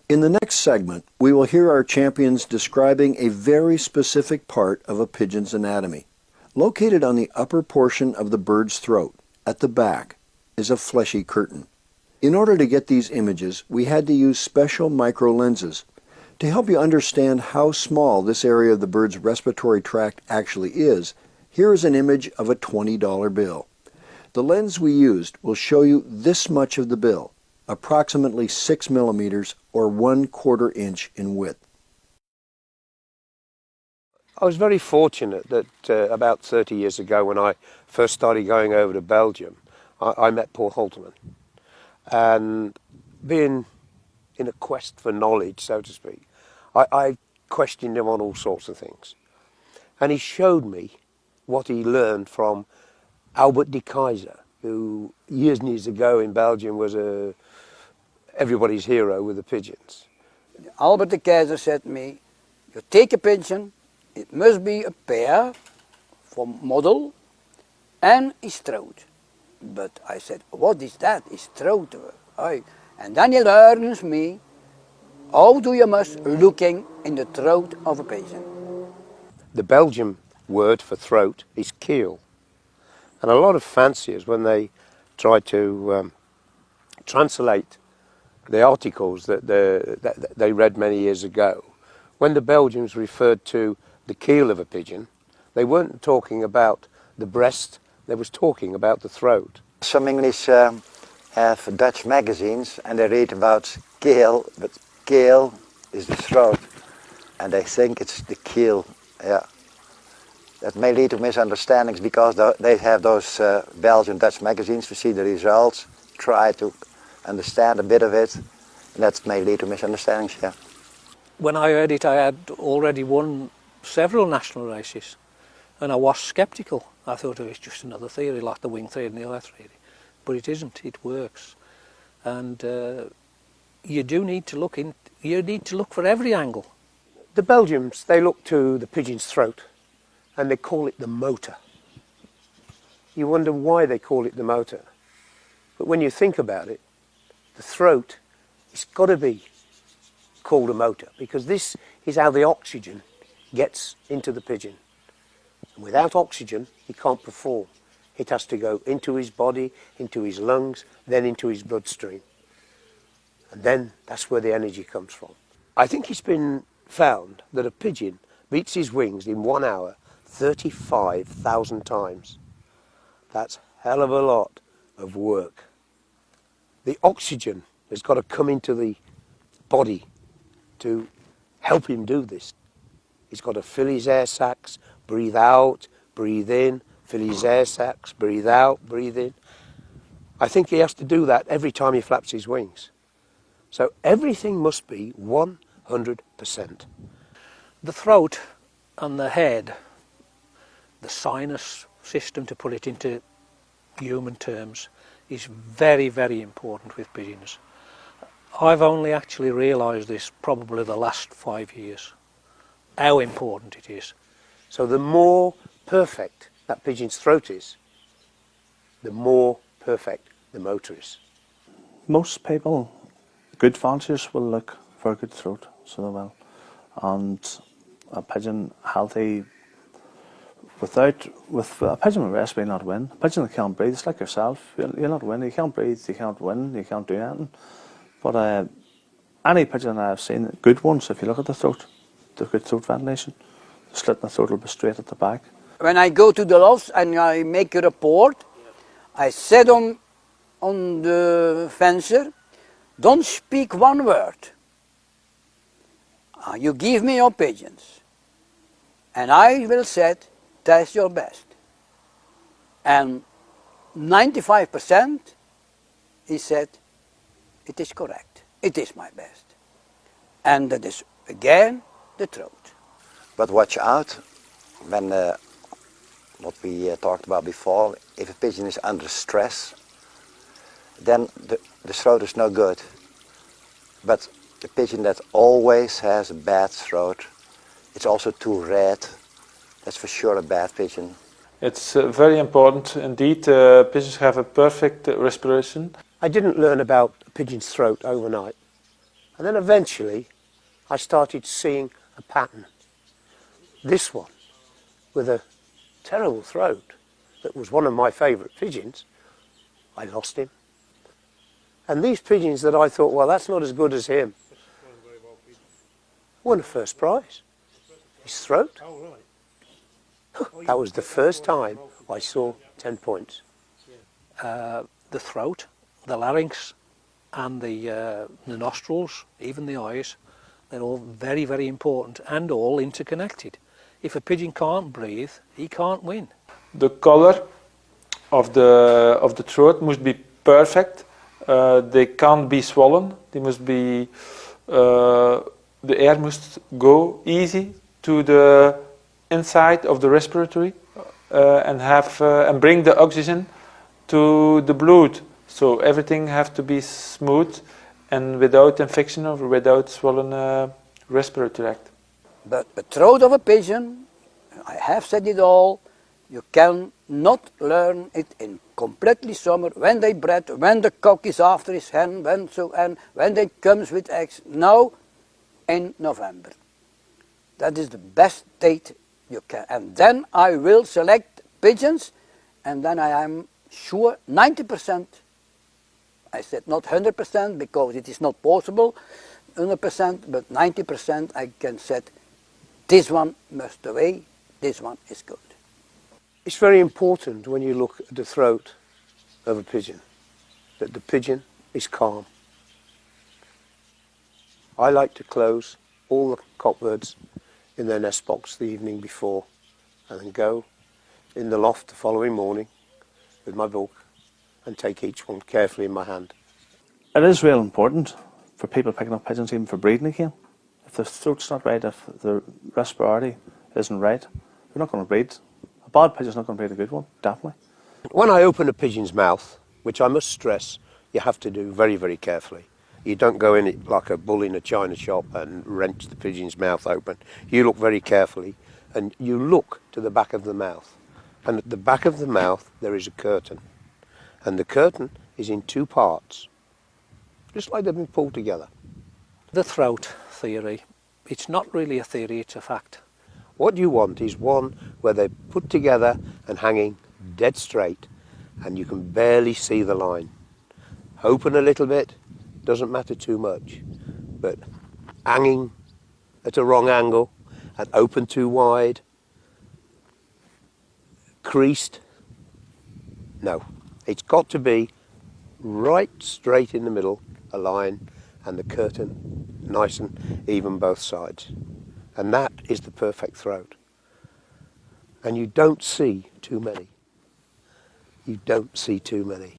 In the next segment, we will hear our champions describing a very specific part of a pigeon's anatomy. Located on the upper portion of the bird's throat, at the back, is a fleshy curtain. In order to get these images, we had to use special micro lenses. To help you understand how small this area of the bird's respiratory tract actually is, here is an image of a $20 bill. The lens we used will show you this much of the bill, approximately 6 millimeters or 1/4 inch in width. I was very fortunate that about 30 years ago, when I first started going over to Belgium, I met Paul Holterman. And being in a quest for knowledge, so to speak, I questioned him on all sorts of things. And he showed me what he learned from Albert de Keyser, who years and years ago in Belgium was everybody's hero with the pigeons. Albert de Keyser said to me, you take a pigeon, it must be a pair for model and his throat. But I said, what is that, his throat? And then he learns me, how do you must looking in the throat of a pigeon. The Belgian word for throat is keel. And a lot of fanciers, when they try to translate the articles that they read many years ago, when the Belgians referred to the keel of a pigeon, they weren't talking about the breast, they was talking about the throat. Some English have Dutch magazines and they read about keel, but keel is the throat, and they think it's the keel. Yeah, that may lead to misunderstandings because they have those Belgian Dutch magazines to see the results, try to understand a bit of it, and that may lead to misunderstandings. Yeah. When I heard it, I had already won several national races, and I was sceptical. I thought it was just another theory, like the wing theory and the other theory, but it isn't. It works, and you do need to look in. You need to look for every angle. The Belgians, they look to the pigeon's throat, and they call it the motor. You wonder why they call it the motor, but when you think about it, the throat, it's got to be called a motor, because this is how the oxygen gets into the pigeon. And without oxygen, he can't perform. It has to go into his body, into his lungs, then into his bloodstream. And then that's where the energy comes from. I think it's been found that a pigeon beats his wings in 1 hour 35,000 times. That's a hell of a lot of work. The oxygen has got to come into the body to help him do this. He's got to fill his air sacs, breathe out, breathe in, fill his air sacs, breathe out, breathe in. I think he has to do that every time he flaps his wings. So everything must be 100%. The throat and the head, the sinus system, to put it into human terms, is very, very important with pigeons. I've only actually realised this probably the last 5 years, how important it is. So the more perfect that pigeon's throat is, the more perfect the motor is. Most people, good fanciers, will look for a good throat, so they will. And a pigeon healthy, with a pigeon with rest will not win. A pigeon that can't breathe, it's like yourself, you'll not win. You can't breathe, you can't win, you can't do anything. But any pigeon I've seen, good ones, if you look at the throat, the good throat ventilation, the slit in the throat will be straight at the back. When I go to the lofts and I make a report, I said on the fencer, don't speak one word. You give me your pigeons, and I will say, that's your best. And 95% he said, it is correct, it is my best. And that is again the throat. But watch out when what we talked about before, if a pigeon is under stress, then the throat is no good. But a pigeon that always has a bad throat, it's also too red, that's for sure a bad pigeon. It's very important indeed. Pigeons have a perfect respiration. I didn't learn about a pigeon's throat overnight. And then eventually I started seeing a pattern. This one, with a terrible throat, that was one of my favourite pigeons, I lost him. And these pigeons that I thought, well, that's not as good as him, won a first prize. His throat. That was the first time I saw 10 points. The throat, the larynx, and the nostrils, even the eyes, they're all very, very important and all interconnected. If a pigeon can't breathe, he can't win. The color of the throat must be perfect. They can't be swollen. They must be. The air must go easy to the inside of the respiratory and bring the oxygen to the blood. So everything have to be smooth and without infection or without swollen respiratory tract. But the throat of a pigeon, I have said it all, you can not learn it in completely summer, when they bred, when the cock is after his hen, when they comes with eggs. Now in November. That is the best date you can. And then I will select pigeons, and then I am sure 90%, I said not 100% because it is not possible, 100%, but 90% I can say, this one must away, this one is good. It's very important when you look at the throat of a pigeon, that the pigeon is calm. I like to close all the cockbirds in their nest box the evening before and then go in the loft the following morning with my book and take each one carefully in my hand. It is real important for people picking up pigeons, even for breeding again. If the throat's not right, if the respiratory isn't right, they're not going to breed. A bad pigeon's not going to breed a good one, definitely. When I open a pigeon's mouth, which I must stress, you have to do very, very carefully. You don't go in it like a bull in a china shop and wrench the pigeon's mouth open. You look very carefully and you look to the back of the mouth. And at the back of the mouth there is a curtain. And the curtain is in two parts, just like they've been pulled together. The throat theory, it's not really a theory, it's a fact. What you want is one where they're put together and hanging dead straight and you can barely see the line. Open a little bit, doesn't matter too much, but hanging at a wrong angle and open too wide, creased, no. It's got to be right straight in the middle, a line, and the curtain nice and even both sides. And that is the perfect throat. And you don't see too many. You don't see too many.